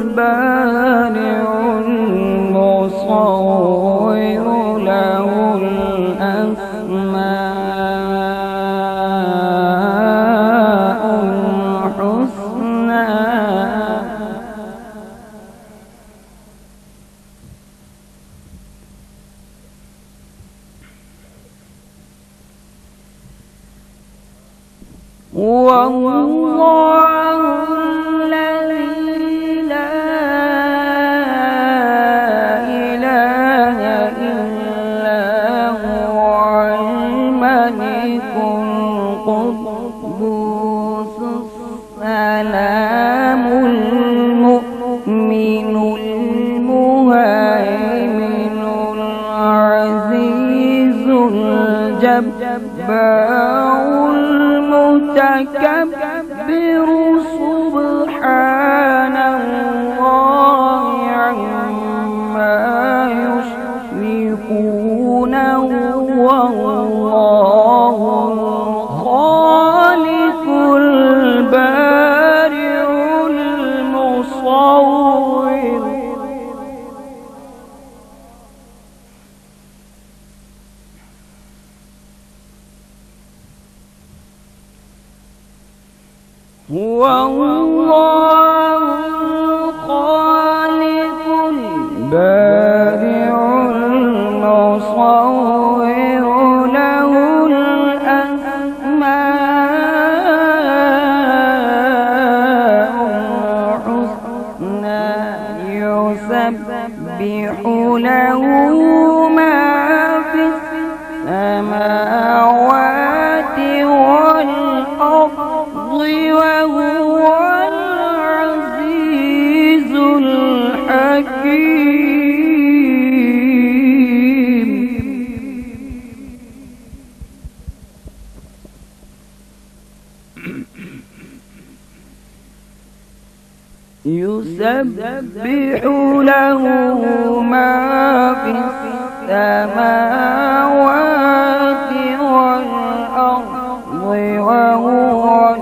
البارع المصور له الأسماء الحسنى والله الذي لا إله إلا هو الملك القدوس السلام المؤمن المهيمن العزيز الجبار المتكبر سبحان الله عما يشركون والله الخالق البارئ المصور هو الله الخالق البارئ المصور له الأسماء الحسنى يسبح له ما في السماوات والأرض وهو العزيز الحكيم يسبح له ما في السماوات والأرض وهو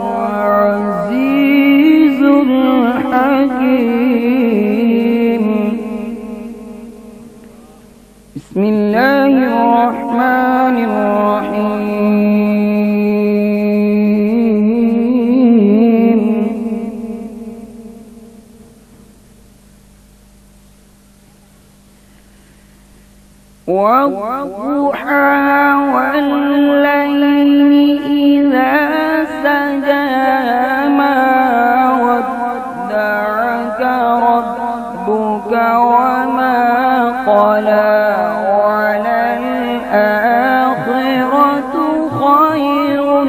العزيز الحكيم بسم الله الرحمن الرحيم والضحى والليل إذا سجى ما ودعك ربك وما قلى وللآخرة خير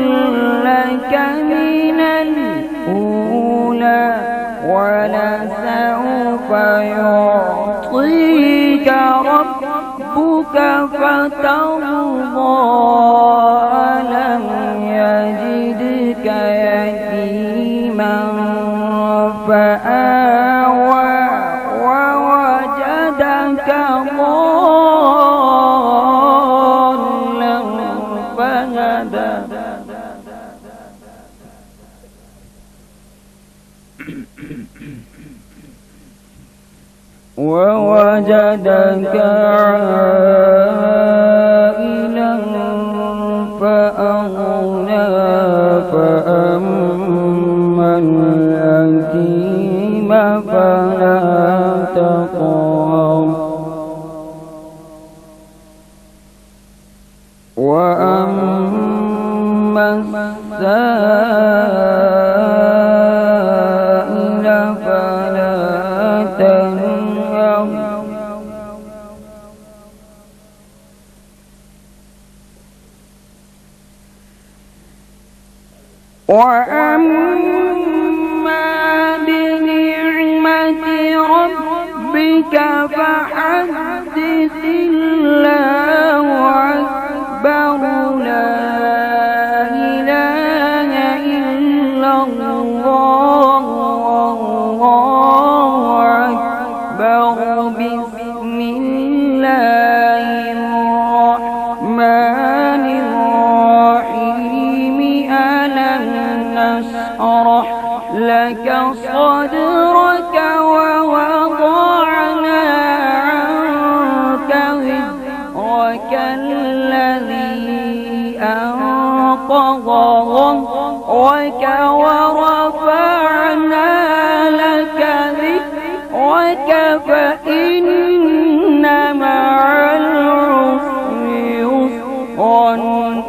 لك من الأولى ولسوف يعطيك ربك فترضى ألم يجدك يتيما فآوى ووجدك ضالا فهدى ووجدك عائلا فأغنى فأما اليتيم فلا تقهر وأما السائل فلا تنهر وأما بنعمة ربك فحدث الله أكبر لا إله إلا الله والله أكبر بسم الله الرحمن الرحيم ألم نشرح لك صدرك ورفعنا لك ذكرك فإن مع العسر يسرا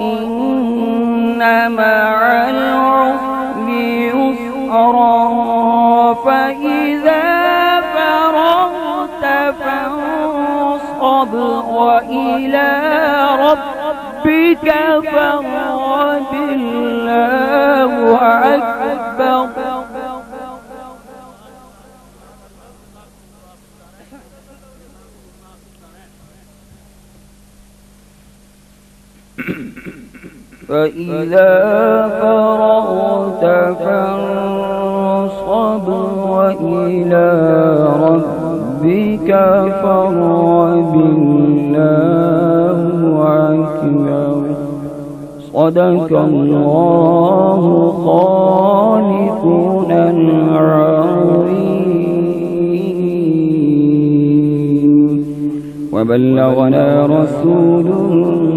إن مع العسر يسرا فإذا فرغت فانصب وإلى ربك فارغب الله أكبر. فإذا فرغت فانصب وإلى ربك فارغب الله أكبر. صدق الله خالقنا العظيم وبلغنا رسول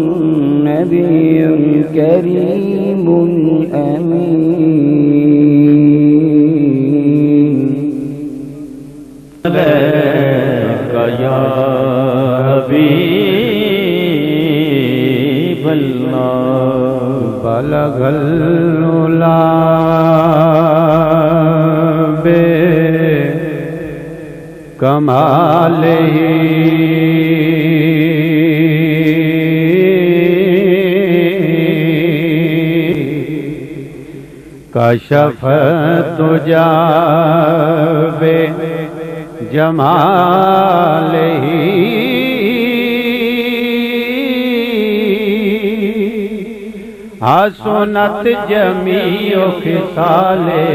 النبي الكريم الأمين. يا حبيب الله بلغ العلا بكماله کشف تجا بجمالہ حسنت جمیع خصالہ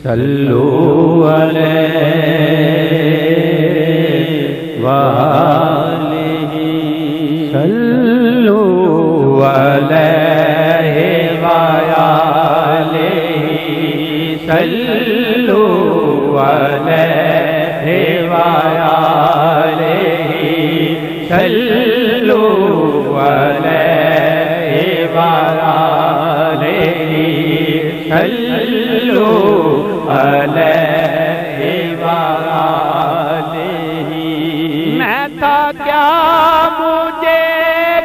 صلو علیہ وآلہ صلو علیہ صلو علیہ وآلہ صلو علیہ وآلہ صلو علیہ وآلہ. میں تھا کیا مجھے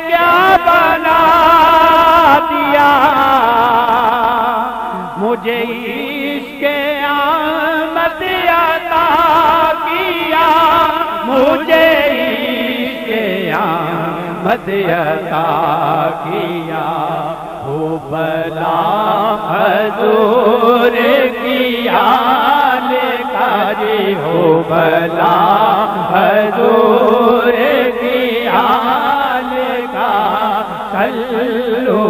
کیا بنا دیا مجھے عشق آمد عطا کیا مجھے عشق آمد عطا کیا ہو بلا حضور کی آل کا جی ہو بلا حضور کی آل کا صلو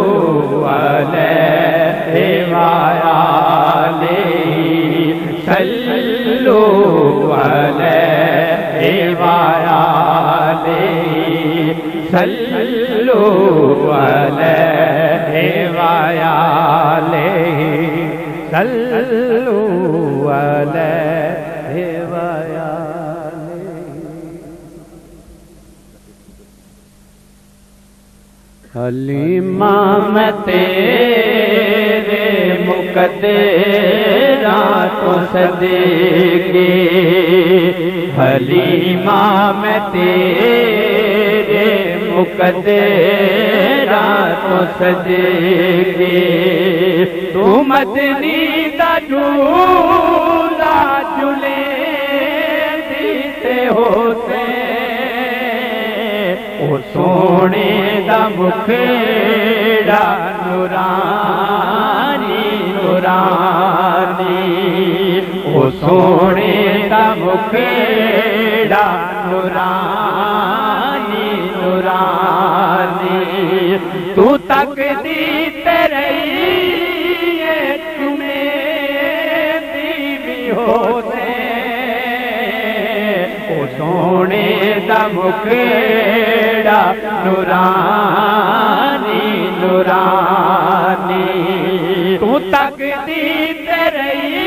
علیہ وآلہ صلو علیہ وآلہ صلو علیہ وآلہ صلو علیہ وآلہ. حلیمہ میں تیرے مقدرات و صدقے حلیمہ میں تیرے مقدرات و صدقے تو مدنی دا جھولا جھولے دیتے ہوتے او سونے دا مکھڑا نورانی نورانی او سونے دا مکھڑا نورانی نورانی تو تک دیتے رہی تمہیں بیوی ہوتے او سونے دا مکھڑا نورانی نورانی تو تک دیتے رہی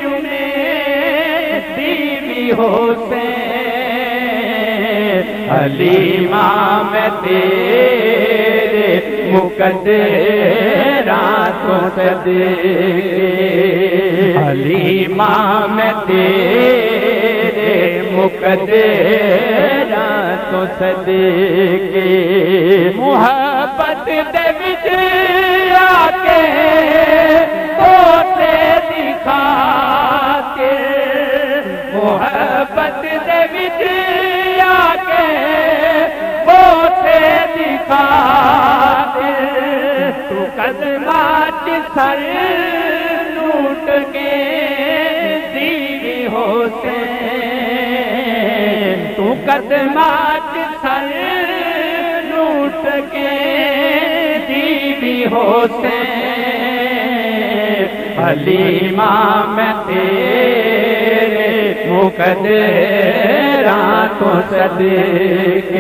تمہیں بیوی ہوتے حلیمہ میں تیرے مقدرات و صدیق حلیمہ میں تیرے مقدرات و صدیق محبت دے وچ آکے پوتے دکھا کے محبت دے وچ آکے پوتے دکھا کے تو قدمات سر لوٹ کے دیوی حسین تو قدمات سر لوٹ کے دیوی حسین حلیمہ میں تیرے مقدرات و صدیق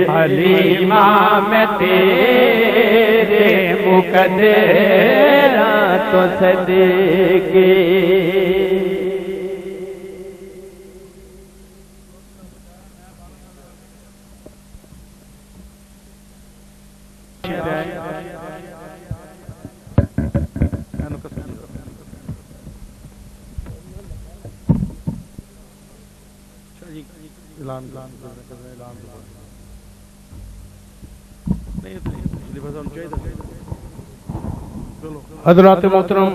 حلیمہ میں تیرے مقدرات و صدیق حضرات محترم،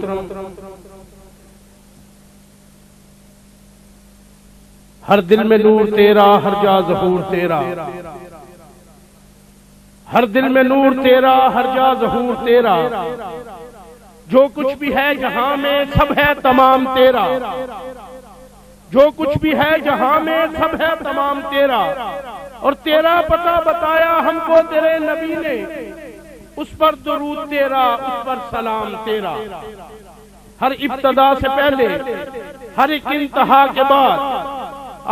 ہر دل میں نور تیرا، ہر جا ظہور تیرا، ہر دل میں نور تیرا، ہر جا ظہور تیرا، جو کچھ بھی ہے جہاں میں سب ہے تمام تیرا، جو کچھ بھی ہے جہاں میں سب ہے تمام تیرا، اور تیرا پتہ بتایا ہم کو تیرے نبی نے، اس پر درود تیرا، اس پر سلام تیرا، ہر ابتدا سے پہلے، ہر ایک انتہا کے بعد،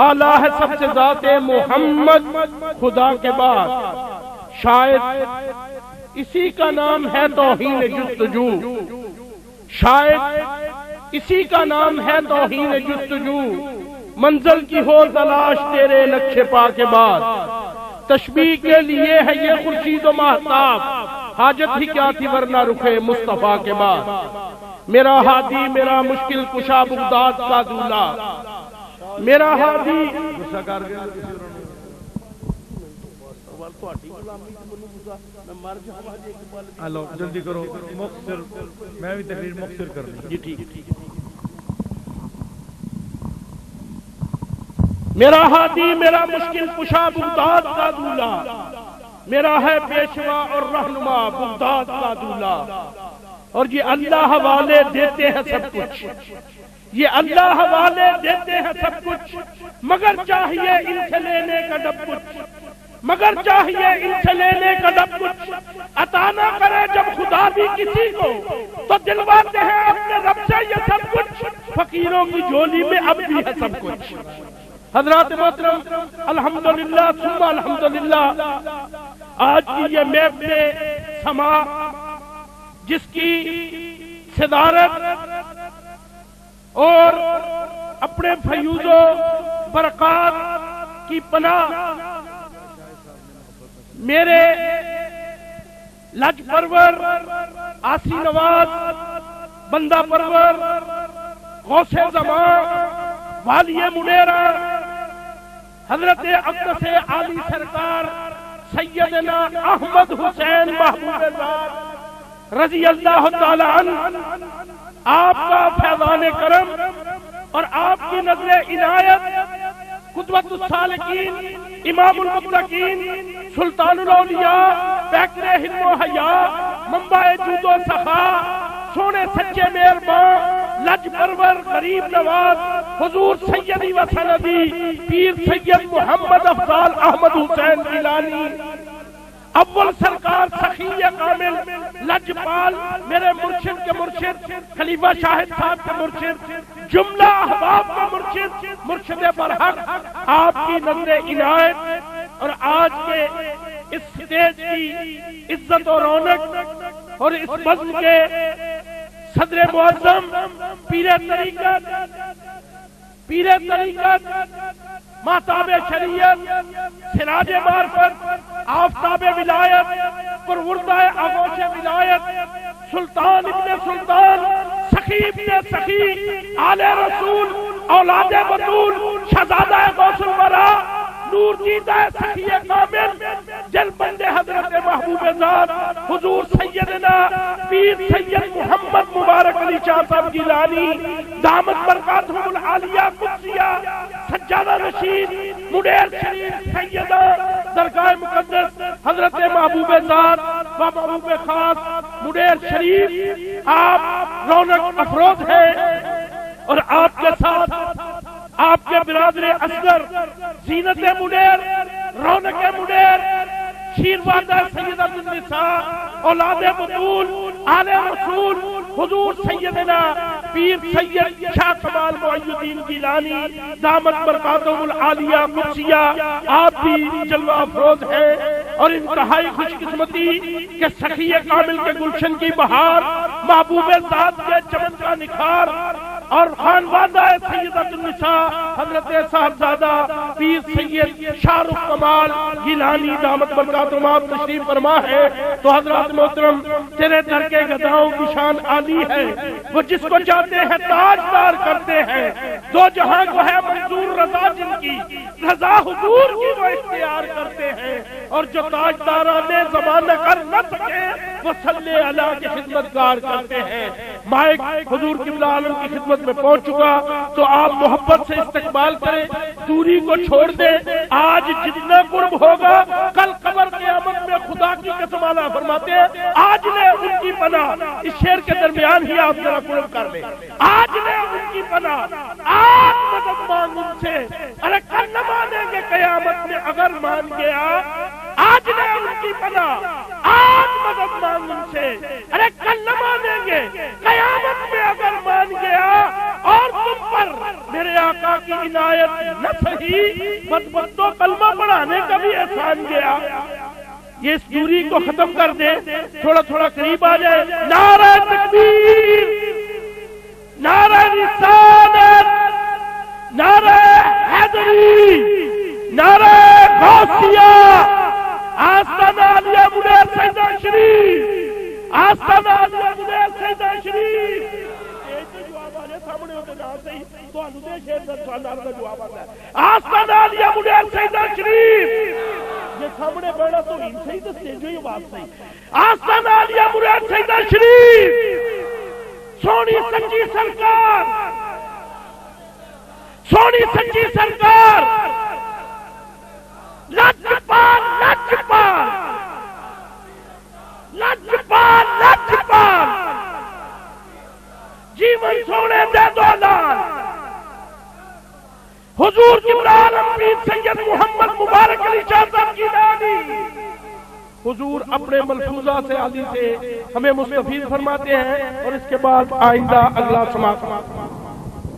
اعلیٰ ہے سب سے ذات محمد خدا کے بعد، شاید اسی کا نام ہے توہین جستجو، شاید اسی کا نام ہے توہین جستجو، منزل کی ہو تلاش تیرے نقش پا کے بعد، تشبیہ کے لیے ہے یہ خورشید و ماہتاب، حاجت ہی کیا تھی ورنہ رخے مصطفیٰ کے بعد، میرا ہادی میرا مشکل کشا بغداد کا دولہ، میرا ہادی جلدی کرو، مختصر میں بھی تقریر مختصر کر دوں جی ٹھیک ہے، میرا ہادی میرا مشکل کشا بغداد کا دولہ، میرا ہے پیشوا اور رہنما بغداد کا دولہ، اور یہ اللہ حوالے دیتے ہیں سب کچھ، یہ اللہ حوالے دیتے ہیں سب کچھ، مگر چاہیے ان سے لینے کا ڈب کچھ، مگر چاہیے ان سے لینے کا ڈب کچھ، عطا نہ کرے جب خدا بھی کسی کو تو دلواتے ہیں اپنے رب سے یہ سب کچھ، فقیروں کی جھولی میں اب بھی ہے سب کچھ۔ حضرات محترم، الحمدللہ ثم الحمدللہ، آج کی یہ محفل سما جس کی صدارت اور اپنے فیوض و برکات کی پناہ میرے لج پرور، آسی نواز، بندہ پرور، غوث زمان، والی منیرہ، حضرت اقدس عالی سرکار سیدنا احمد حسین محبوب ذات رضی اللہ تعالی عنہ، آپ کا فیضان کرم اور آپ کی نظر عنایت، قدوۃ السالکین، امام المتقین، سلطان الاولیاء، پیکر حلم و حیا، منبع جود و سخا، سونے سچے مہربان، لج پرور غریب نواز، حضور سیدی و سندی پیر سید محمد افضال احمد حسین گیلانی، اول سرکار سخی کامل لجپال، میرے مرشد کے مرشد خلیفہ شاہد صاحب کے مرشد، جملہ احباب کا مرشد، مرشد برحق، آپ کی نظر عنایت اور آج کے اس سٹیج کی عزت و رونق اور اس بزم کے صدر معظم پیر طریقت پیر طریقت، ماتاب شریعت، سراج معرفت، آفتاب ولایت، پروردہ آغوش ولایت، سلطان ابن سلطان، سخی ابن سخی، آل رسول، اولاد بطول، شہزادہ غوث الورا، نور دیدہ سخی کامل، جل بندے حضرت محبوب ذات حضور سیدنا پیر سید محمد مبارک علی شاہ صاحب گیلانی دامت برکاتہم العالیہ قدسیہ، سجادہ رشید منیر شریف سیدہ درگاہ مقدس حضرت محبوب ذات و محبوب خاص منیر شریف، آپ رونق افروز ہیں اور آپ کے ساتھ آپ کے برادر اصغر زینت منیر، رونق منیر، شیروادہ سیدہ النساء، اولاد بطول، آل رسول حضور سیدنا پیر سید شاہ کمال معی الدین گیلانی دامت برکاتہم العالیہ قدسیہ، آپ بھی جلوہ افروز ہیں اور انتہائی خوش قسمتی کہ سخی کامل کے گلشن کی بہار، محبوب ذات کے چمن کا نکھار اور خانوادہ سیدۃ النساء حضرت صاحبزادہ پیر سید شاہ رخ کمال گیلانی دامت برکاتہم آپ تشریف فرما ہے، تو حضرات محترم تیرے در کے گداؤں کی شان عالی ہے، وہ جس کو چاہتے ہیں تاجدار کرتے ہیں، دو جہاں کو ہے منظور رضا جن کی رضا حضور کی وہ اختیار کرتے ہیں، اور جو تاجداران زمانہ کر نہ سکے وہ صلی اللہ کی خدمت گار کرتے ہیں۔ مائک حضور قبلہ عالم کی خدمت میں پہنچ چکا، تو آپ محبت سے استقبال کریں، دوری کو چھوڑ دیں، آج جتنا قرب ہوگا کل قبر قیامت میں خدا کی قسم اللہ فرماتے ہیں آج لے ان کی پناہ، اس شعر کے درمیان ہی آپ ذرا قرب کر لیں، آج لے ان کی پناہ، آج مدد مانگ ان سے، ارے کل نہ مانیں گے قیامت میں اگر مان گیا، آج لے ان کی پناہ، آج مدد مانگ ان سے، ارے کل نہ مانیں گے قیامت میں اگر مان گیا، اور تم پر میرے آقا کی عنایت نہ سہی بدبختوں کلمہ پڑھانے کا بھی احسان گیا۔ یہ اس دوری کو ختم کر دے، تھوڑا تھوڑا قریب آ جائے، نعرہ تکبیر، نعرہ رسالت، نعرہ حیدری، نعرہ غوثیہ، آستانہ عالیہ منیر سیدہ شریف، آستانہ عالیہ منیر سیدہ شریف، سامنے ہوتے نہ صحیح تو انودے شہر در سوالدار کا جواب آتا ہے، آستانہ عالیہ منیر سیدہ شریف، یہ سامنے بیڑا تو ان سے ہی دستے جو یہ بات صحیح، آستانہ عالیہ منیر سیدہ شریف، سونی سچی سرکار، سونی سچی سرکار، لجپال لجپال لجپال لجپال، جیون سونے دے دو لال، حضور قبلہ عالم پیر سید محمد مبارک علی شاہ صاحب گیلانی، حضور اپنے ملفوظہ سے عالی سے ہمیں مستفید فرماتے ہیں، اور اس کے بعد آئندہ اگلا سماعت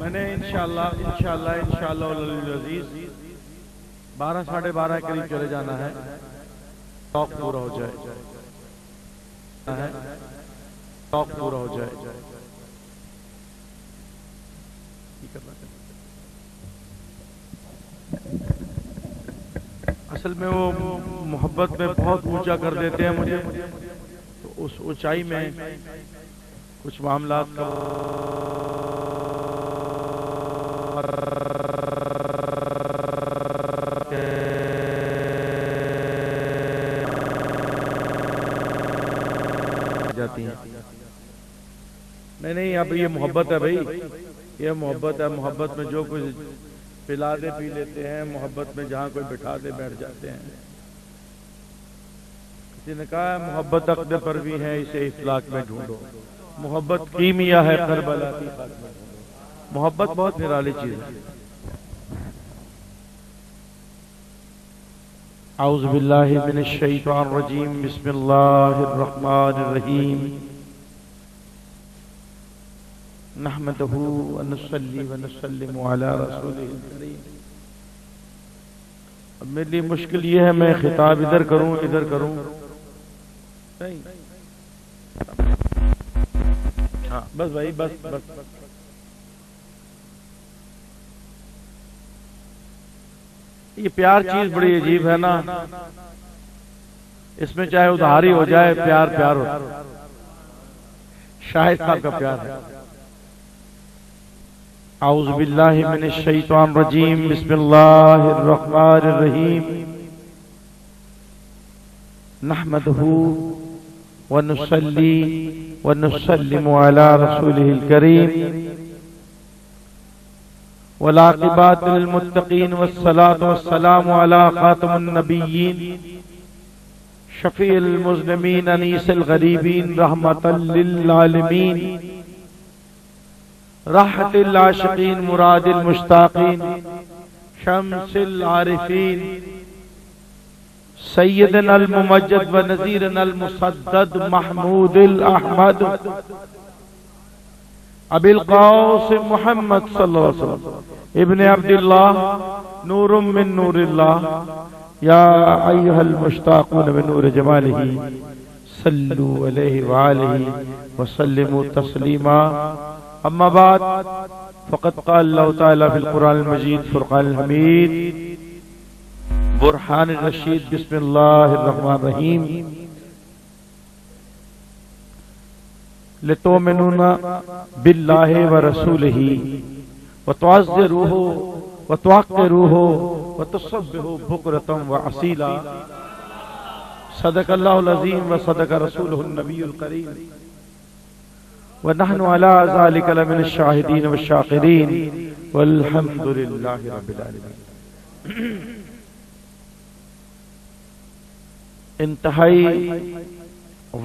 میں نے انشاءاللہ العزیز 12 ساڑھے 12 کے قریب چلے جانا ہے، توق پورا ہو جائے، توق پورا ہو جائے، اصل میں وہ محبت میں بہت اونچا کر دیتے ہیں مجھے، تو اس اونچائی میں کچھ معاملات کا جاتی ہیں۔ نہیں اب یہ محبت ہے بھائی، یہ محبت ہے، محبت میں جو کچھ پلا دے پی لیتے ہیں، محبت میں جہاں کوئی بٹھا دے بیٹھ جاتے ہیں۔ کسی نے کہا ہے محبت عقد پر بھی ہے، اسے افلاک میں ڈھونڈو، محبت کیمیا ہے کربلا کی خاک میں ڈھونڈو۔ محبت بہت نرالی چیز ہے۔ اعوذ باللہ من الشیطان الرجیم، بسم اللہ الرحمن الرحیم، نحمدہ ونصلی ونسلم علی رسولہ الکریم۔ اب میرے لیے مشکل یہ ہے میں خطاب ادھر کروں ادھر کروں، ہاں بس بھائی بس یہ پیار چیز بڑی عجیب ہے نا، اس میں چاہے ادھاری ہو جائے پیار پیار ہوتا ہے. شاہد صاحب کا پیار ہے. اعوذ باللہ من الشیطان الرجیم، بسم اللہ الرحمن الرحیم. نحمده ونصلي ونسلم على رسوله الكريم والعاقبات للمتقين والصلاة والسلام على خاتم النبيين شفيع المذنبين أنيس الغريبين رحمة للعالمين راحة العاشقين مراد المشتاقين شمس العارفين سیدنا الممجد و نذیرنا المسدد محمود الاحمد ابی القاسم محمد صلی اللہ علیہ وسلم ابن عبداللہ نور من نور اللہ یا ایہا المشتاقون من نور جمالہ صلو علیہ وآلہ وسلموا تسلیما. اما بعد فقد قال اللہ تعالی فی القرآن المجید فرقان الحمید برحان الرشید. بسم اللہ الرحمن الرحیم. لتؤمنون باللہ ورسولہ وتعزروہ وتوقروہ وتسبحوہ بکرۃ وأصیلا. صدق اللہ العظیم وصدق رسولہ النبی الکریم ونحن علی ذلک لمن الشاہدین والشاکرین والحمد للہ رب العالمین. انتہائی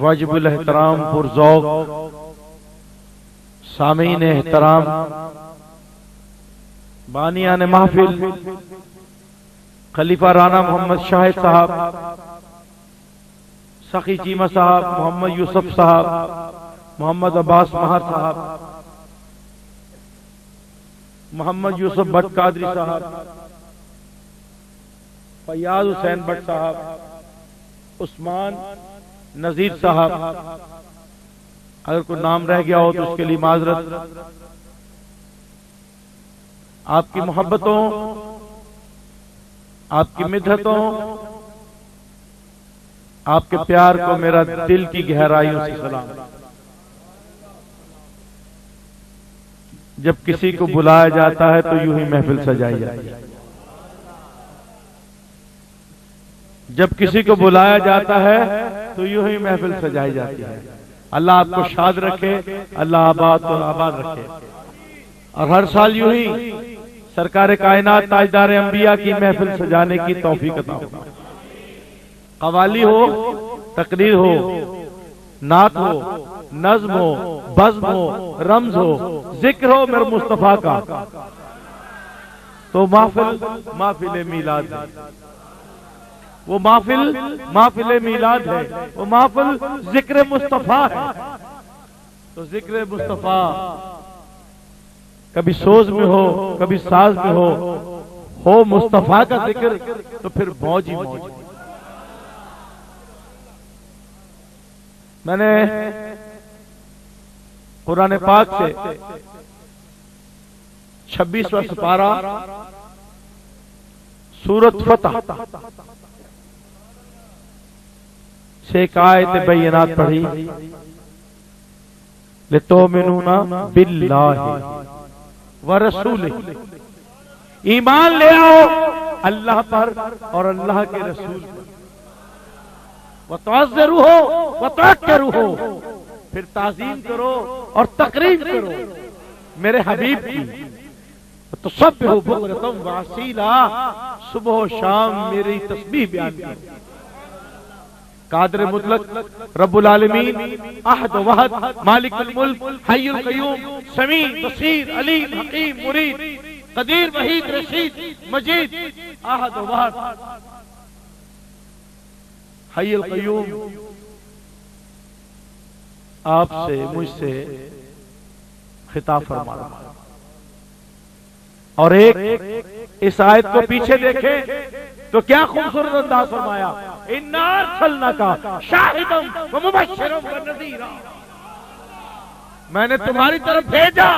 واجب الاحترام پرذوق سامعین احترام، بانیان محفل خلیفہ رانا محمد شاہد صاحب، سخی چیمہ صاحب، محمد یوسف صاحب، محمد عباس مہر صاحب، محمد یوسف بٹ قادری صاحب، فیاض حسین بٹ صاحب، عثمان نذیر صاحب، اگر کوئی نام رہ گیا ہو تو اس کے لیے معذرت. آپ کی محبتوں، آپ کی مدحتوں، آپ کے پیار کو میرا دل کی گہرائیوں سے سلام. جب کسی کو بلایا جاتا ہے تو یوں ہی محفل سجائی جاتی ہے. جب کسی کو بلایا جاتا ہے تو یوں ہی محفل سجائی جاتی ہے. اللہ آپ کو شاد رکھے، اللہ آباد اور آباد رکھے، اور ہر سال یوں ہی سرکار کائنات تاجدار انبیاء کی محفل سجانے کی توفیق عطا ہو. قوالی ہو، تقریر ہو، نعت ہو، نظم ہو، بزم ہو، رمز ہو، ذکر ہو میرے مصطفیٰ کا، تو محفل میلاد ہے. وہ محفل میلاد ہے، وہ محفل ذکر مصطفیٰ ہے. تو ذکر مصطفیٰ کبھی سوز میں ہو، کبھی ساز میں ہو مصطفیٰ کا ذکر تو پھر موج ہی موج. میں نے قرآن پاک سے 26واں سپارہ سورۃ فتح سے ایک آیت بینات پڑھی. لتؤمنون باللہ ورسولہ، ایمان لے آؤ اللہ پر اور اللہ کے رسول پر. وتعزروہ وتوقروہ، پھر تعظیم کرو اور تقریب کرو میرے حبیب کی. وتسبحوا بکرۃ وأصیلا، صبح و شام میری تسبیح بیان کرو. قادر مطلق، رب العالمین، احد وحد، مالک الملک، حی القیوم، سمیع بصیر، علیم حکیم مرید، قدیر وحید رشید مجید، احد وحد، حی القیوم. آپ سے مجھ سے خطاب فرما رہا ہے. اور ایک اس آیت کو پیچھے دیکھیں تو کیا خوبصورت انداز فرمایا. اِنَّا أَرْسَلْنَاكَ شَاهِدًا وَمُبَشِّرًا وَنَذِيرًا، میں نے تمہاری طرف بھیجا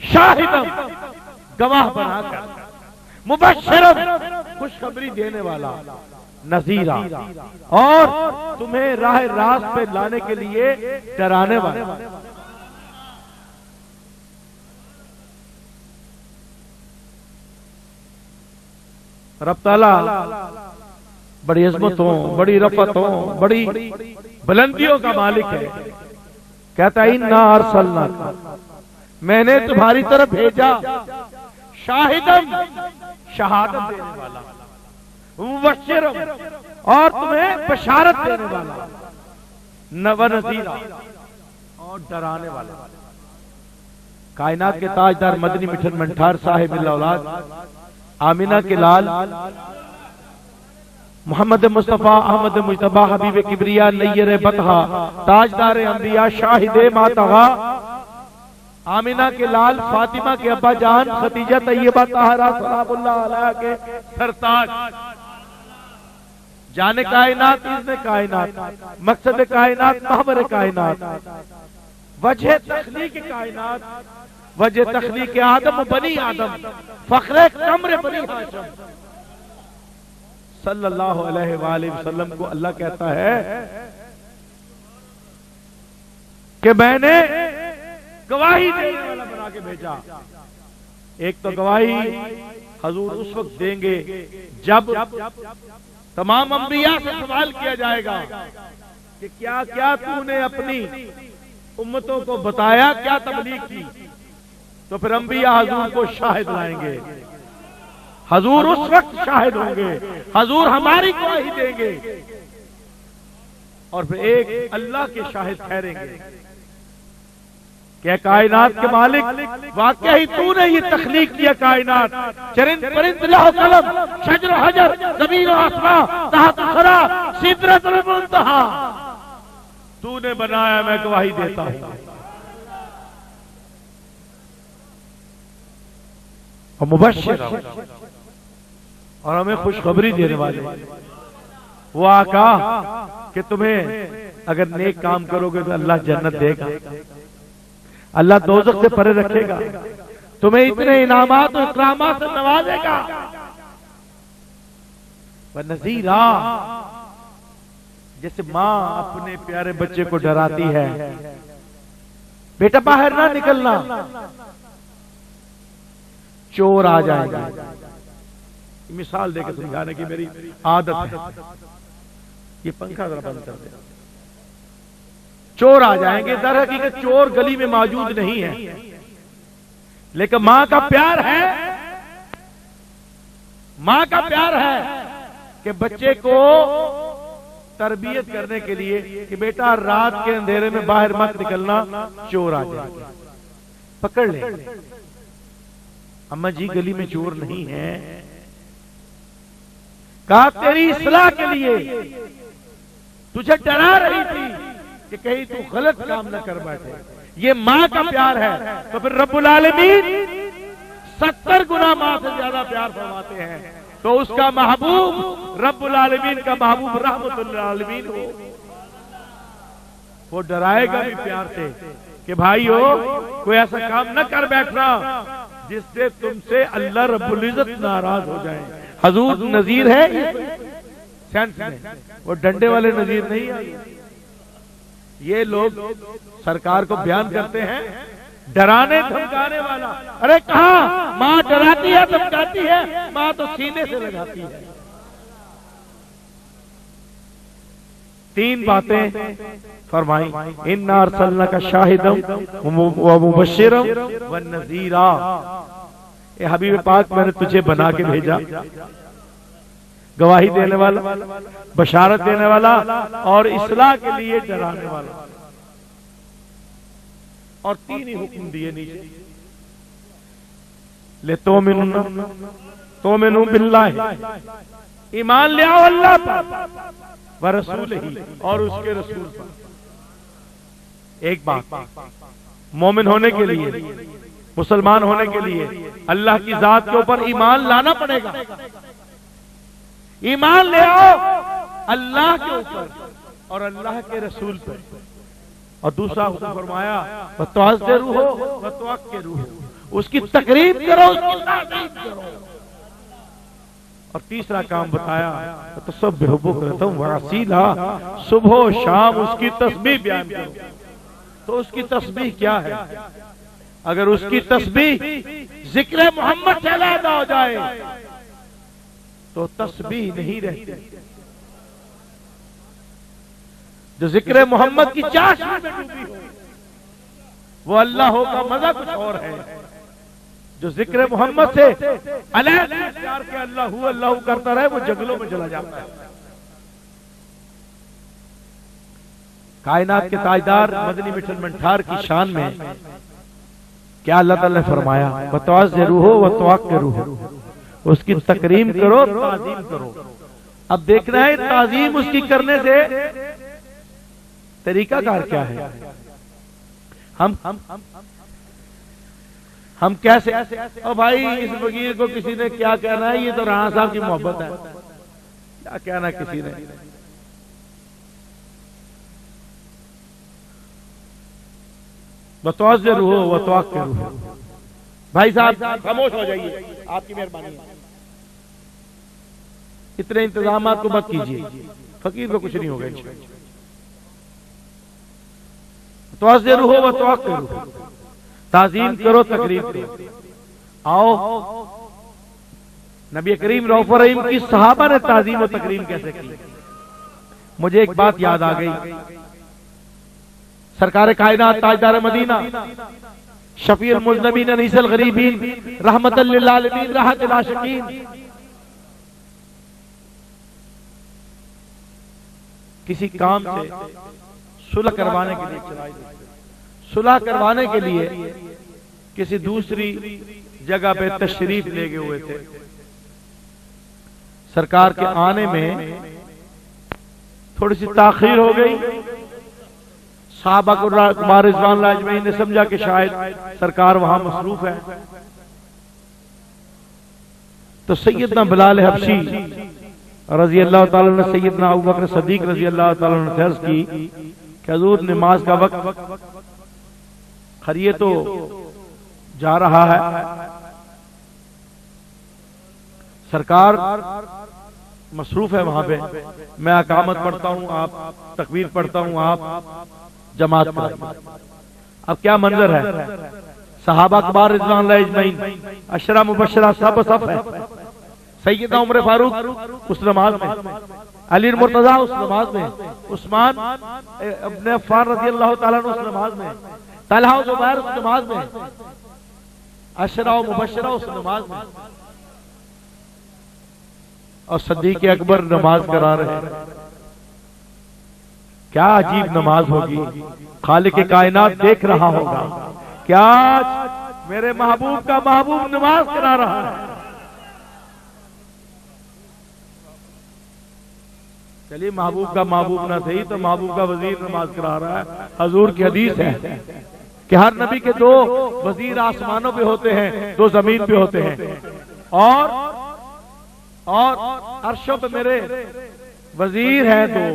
شاہدًا، گواہ بنا کر، مبشرا خوشخبری دینے والا، نذیرا اور تمہیں راہ راست پہ لانے کے لیے ڈرانے والا۔ رب تعالیٰ بڑی عظمتوں، بڑی رفتوں، بڑی بلندیوں کا مالک ہے۔ کہتا ہے اِنَّا أَرْسَلْنَاكَ، میں نے تمہاری طرف بھیجا، شاہدم، شہادت دینے والا، مبشرم، اور تمہیں بشارت دینے والا، ونذیرا، اور ڈرانے والا۔ کائنات کے تاجدار مدنی مٹھن منٹھار صاحب الاولاد، آمینہ کے لال، محمد مصطفیٰ احمد مجتبیٰ حبیب کبریا نیر بطحہ، تاجدار انبیاء شاہد ماتغا، آمینہ کے لال، فاطمہ کے ابا جان، خدیجہ طیبہ طاہرہ سلام اللہ علیہ کے سرتاج، جان کائنات، اذن کائنات، مقصد کائنات، محور کائنات، وجہ تخلیق کائنات، وجہ تخلیق آدم و بنی آدم، فخر قمر بنی ہاشم، صلی اللہ علیہ وآلہ وسلم کو اللہ کہتا ہے کہ میں نے گواہی دینے والا بنا کے بھیجا۔ ایک تو گواہی حضور اس وقت دیں گے جب تمام انبیاء سے سوال کیا جائے گا کہ کیا کیا تو نے اپنی امتوں کو بتایا، کیا تبلیغ کی، تو پھر انبیاء حضور کو شاہد لائیں گے، حضور اس وقت شاہد ہوں گے، حضور ہماری گواہی دیں گے، اور پھر ایک اللہ کے شاہد ٹھہریں گے کہ کائنات کے مالک واقعہ ہی تو نے یہ تخلیق کیا، کائنات، چرند پرند، لوح و قلم، شجر و حجر، زمین و آسمان، تحت ثری، سدرۃ المنتہی، تو نے بنایا، میں گواہی دیتا ہوں۔ اور مبشر، اور ہمیں خوشخبری دینے والے، وہ آقا کہ تمہیں اگر نیک کام کرو گے تو اللہ جنت دے گا، اللہ دوزخ سے پرے رکھے گا، تمہیں اتنے انعامات و اکرامات سے نوازے گا، وَنَذِيرًا، جیسے ماں اپنے پیارے بچے کو ڈراتی ہے، بیٹا باہر نہ نکلنا، چور آ جائے گا، مثال دے کے سمجھانے کی میری عادت ہے، یہ پنکھا ذرا بند کر دے، چور آ جائیں گے، در حقیقت چور گلی میں موجود نہیں ہے، لیکن ماں کا پیار ہے، ماں کا پیار ہے کہ بچے کو تربیت کرنے کے لیے کہ بیٹا رات کے اندھیرے میں باہر مت نکلنا، چور آ جائے گا، پکڑ لے، اماں جی گلی میں چور نہیں ہے، کہا تیری اصلاح کے لیے، تجھے ڈرا رہی تھی کہ کہیں تو غلط کام نہ کر بیٹھے، یہ ماں کا پیار ہے، تو پھر رب العالمین 70 گنا ماں سے زیادہ پیار فرماتے ہیں، تو اس کا محبوب رب العالمین کا محبوب رحمت للعالمین ہو، وہ ڈرائے گا بھی پیار سے کہ بھائیو کوئی ایسا کام نہ کر بیٹھنا جس سے تم سے اللہ رب العزت ناراض ہو جائے۔ حضور نذیر ہے سینس میں، وہ ڈنڈے والے نذیر نہیں ہے، یہ لوگ سرکار کو بیان کرتے ہیں ڈرانے دھمکانے والا، ارے کہاں ماں ڈراتی ہے دھمکاتی ہے، ماں تو سینے سے لگاتی ہے۔ 3 باتیں فرمائیں، اِنَّا أَرْسَلْنَاكَ شَاهِدًا وَمُبَشِّرًا وَنَذِيرًا، اے حبیب پاک میں نے تجھے بنا کے بھیجا، گواہی دینے والا، بشارت دینے والا، اور اصلاح کے لیے ڈرانے والا، اور 3 ہی حکم دیے نیچے، لِتُؤْمِنُوا بِاللَّهِ، ایمان لے آؤ اللہ پر، وَرَسُولِهِ، اور اس کے رسول پر۔ ایک بات، مومن ہونے کے لیے، مسلمان ہونے کے لیے اللہ کی ذات کے اوپر ایمان لانا پڑے گا، ایمان لے آؤ اللہ کے اوپر اور اللہ کے رسول پر۔ اور دوسرا حکم فرمایا وَتُعَذِّرُوهُ وَتُوَقِّرُوهُ، اس کی تقریب کرو، اس کی تعظیم کرو۔ اور تیسرا کام بتایا تسبح بکرۃ و اصیلا، صبح و شام اس کی تسبیح بیان کرو۔ تو اس کی تسبیح کیا ہے؟ اگر اس کی تسبیح ذکر محمد سے علیحدہ ہو جائے تو تسبیح نہیں رہتی۔ جو ذکر محمد کی چاشنی میں ڈوبی ہو وہ اللہ کا مزہ کچھ اور ہے۔ جو ذکر محمد سے علیحدہ اختیار کے اللہ کرتا رہے وہ جنگلوں میں چلا جاتا ہے۔ کائنات کے تاجدار مدنی مٹھن منٹھار کی شان میں کیا اللہ تعالی نے فرمایا وَتُعَزِّرُوهُ وَتُوَقِّرُوهُ، اس کی تکریم کرو، تعظیم کرو۔ اب دیکھنا ہے تعظیم اس کی کرنے سے طریقہ کار کیا ہے۔ ہم کیسے او بھائی اس فقیر کو کسی نے کیا کہنا ہے، یہ تو رانا صاحب کی محبت ہے، کیا کہنا کسی نے۔ وَتُعَزِّرُوهُ وَتُوَقِّرُوهُ، بھائی صاحب خاموش ہو جائیے، آپ کی مہربانی ہے، اتنے انتظامات کو مت کیجیے، فقیر کو کچھ نہیں ہوگا انشاءاللہ۔ تُعَزِّرُوهُ وَتُوَقِّرُوهُ، تعظیم کرو، تقریب کرو۔ آؤ نبی کریم رؤوف رحیم کی صحابہ نے تعظیم و تقریم کیسے کی؟ مجھے ایک بات یاد آ گئی، سرکار کائنات تاجدار مدینہ شفیع المذنبین انیس الغریبین رحمت للعالمین راحت العاشقین کسی کام سے صلح کروانے کے لیے چلائی گئی، صلح کروانے کے لیے کسی دوسری جگہ پہ تشریف لے گئے ہوئے تھے۔ سرکار کے آنے میں تھوڑی سی تاخیر ہو گئی، صحابہ کو رضوان اللہ اجمعین نے سمجھا کہ شاید سرکار وہاں مصروف ہے، تو سیدنا بلال حبشی رضی اللہ تعالیٰ نے سیدنا ابوبکر صدیق رضی اللہ تعالیٰ نے عرض کی کہ حضور نماز کا وقت خریے تو جا رہا ہے، سرکار مصروف ہے وہاں پہ، میں اقامت پڑھتا ہوں، آپ تکبیر پڑھتا ہوں، آپ جماعت کریں۔ اب کیا منظر ہے، صحابہ کبار رضوان اللہ اجمعین، عشرہ مبشرہ سب ہے، سیدنا عمر فاروق اس نماز میں، علی المرتضیٰ اس نماز میں، عثمان ابن عفان رضی اللہ تعالیٰ عنہ اس نماز میں، طلحہ و زبیر اس نماز میں، عشرہ و مبشرہ اس نماز میں، اور صدیق اکبر نماز کرا رہے ہیں۔ کیا عجیب نماز ہوگی، خالق کائنات دیکھ رہا ہوگا کیا میرے محبوب کا محبوب نماز کرا رہا ہے۔ چلیے محبوب کا محبوب نہ صحیح تو محبوب کا وزیر نماز کرا رہا ہے۔ حضور کی حدیث ہے کہ ہر نبی کے دو وزیر آسمانوں پہ ہوتے ہیں، دو زمین پہ ہوتے ہیں، اور عرشوں پہ میرے وزیر ہیں دو،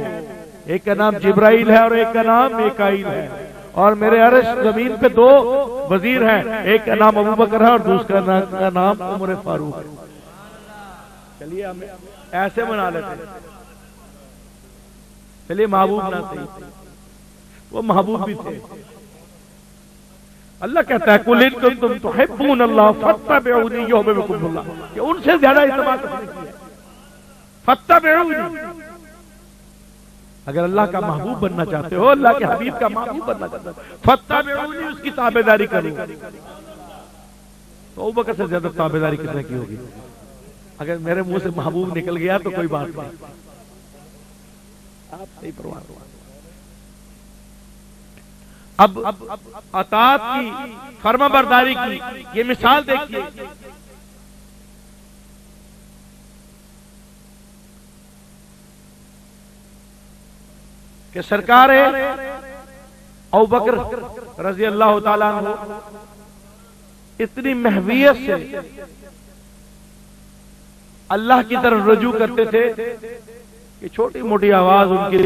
ایک کا نام جبرائیل ہے اور ایک کا نام میکائیل ہے، اور میرے عرش زمین پہ دو وزیر ہیں، ایک کا نام ابوبکر ہے اور دوسرا کا نام عمر فاروق ہے۔ چلیے ہم ایسے منا لیتے ہیں، چلیے محبوب نہ صحیح، وہ محبوب بھی تھے۔ اللہ کہتا ہے قُلْ إِن كُنتُمْ تُحِبُّونَ اللَّهَ فَاتَّبِعُونِي يُحْبِبْكُمُ اللَّهُ، کہ ان سے زیادہ اتباع کس نے کیا؟ فَاتَّبِعُونِی، اگر اللہ کا محبوب بننا چاہتے ہو، اللہ کے حبیب کا محبوب بننا چاہتے ہو، فَاتَّبِعُونِی، اس کی تابعداری کرو۔ تو ابوبکر سے زیادہ تابعداری کس نے کی ہوگی؟ اگر میرے منہ سے محبوب نکل گیا تو کوئی بات نہیں، آپ صحیح پرواہ۔ اب اطاعت کی، فرما برداری کی یہ مثال دیکھیے، کہ سرکار ابوبکر رضی اللہ تعالیٰ عنہ اتنی محویت سے اللہ کی طرف رجوع کرتے تھے کہ چھوٹی موٹی آواز ان کی